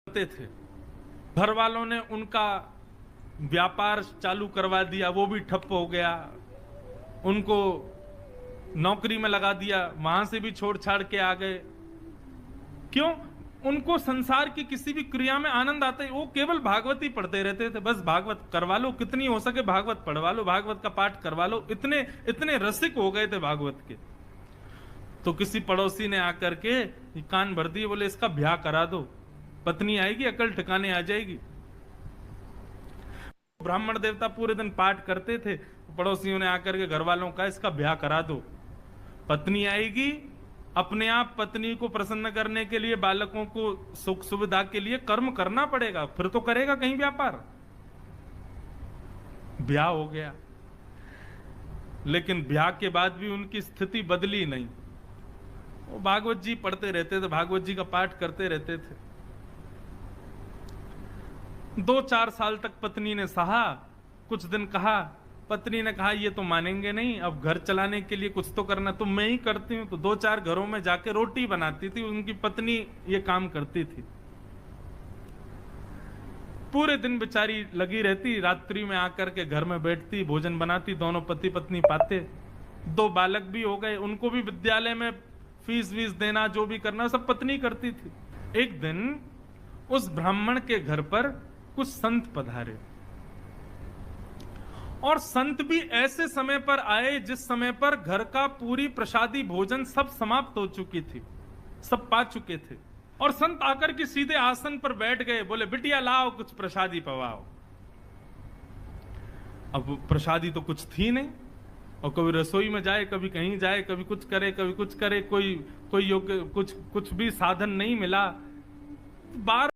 करते थे, घर वालों ने उनका व्यापार चालू करवा दिया, वो भी ठप हो गया, उनको नौकरी में लगा दिया, वहां से भी छोड़ छाड़ के आ गए। क्यों? उनको संसार की किसी भी क्रिया में आनंद आता है, वो केवल भागवत ही पढ़ते रहते थे। बस भागवत करवा लो, कितनी हो सके भागवत पढ़वा लो, भागवत का पाठ करवा लो, इतने इतने रसिक हो गए थे भागवत के। तो किसी पड़ोसी ने आकर के कान भर दिए, बोले इसका ब्याह करा दो, पत्नी आएगी, अकल ठिकाने आ जाएगी। ब्राह्मण देवता पूरे दिन पाठ करते थे, पड़ोसियों ने आकर के घर वालों का इसका ब्याह करा दो, पत्नी आएगी, अपने आप पत्नी को प्रसन्न करने के लिए, बालकों को सुख सुविधा के लिए कर्म करना पड़ेगा, फिर तो करेगा कहीं व्यापार। ब्याह हो गया, लेकिन ब्याह के बाद भी उनकी स्थिति बदली नहीं। वो भागवत जी पढ़ते रहते थे, भागवत जी का पाठ करते रहते थे। 2-4 साल तक पत्नी ने सहा, कुछ दिन कहा, पत्नी ने कहा ये तो मानेंगे नहीं, अब घर चलाने के लिए कुछ तो करना, तो मैं ही करती हूं। तो 2-4 घरों में जाके रोटी बनाती थी, उनकी पत्नी ये काम करती थी। पूरे दिन बेचारी लगी रहती, रात्रि में आकर के घर में बैठती, भोजन बनाती, दोनों पति पत्नी पाते। 2 बालक भी हो गए, उनको भी विद्यालय में फीस वीस देना, जो भी करना सब पत्नी करती थी। एक दिन उस ब्राह्मण के घर पर कुछ संत पधारे, और संत भी ऐसे समय पर आए जिस समय पर घर का पूरी प्रसादी भोजन सब समाप्त हो चुकी थी, सब पा चुके थे। और संत आकर के सीधे आसन पर बैठ गए, बोले बिटिया लाओ कुछ प्रसादी पवाओ। अब प्रसादी तो कुछ थी नहीं, और कभी रसोई में जाए, कभी कहीं जाए, कभी कुछ करे, कभी कुछ करे, कोई योग्य कुछ भी साधन नहीं मिला। बार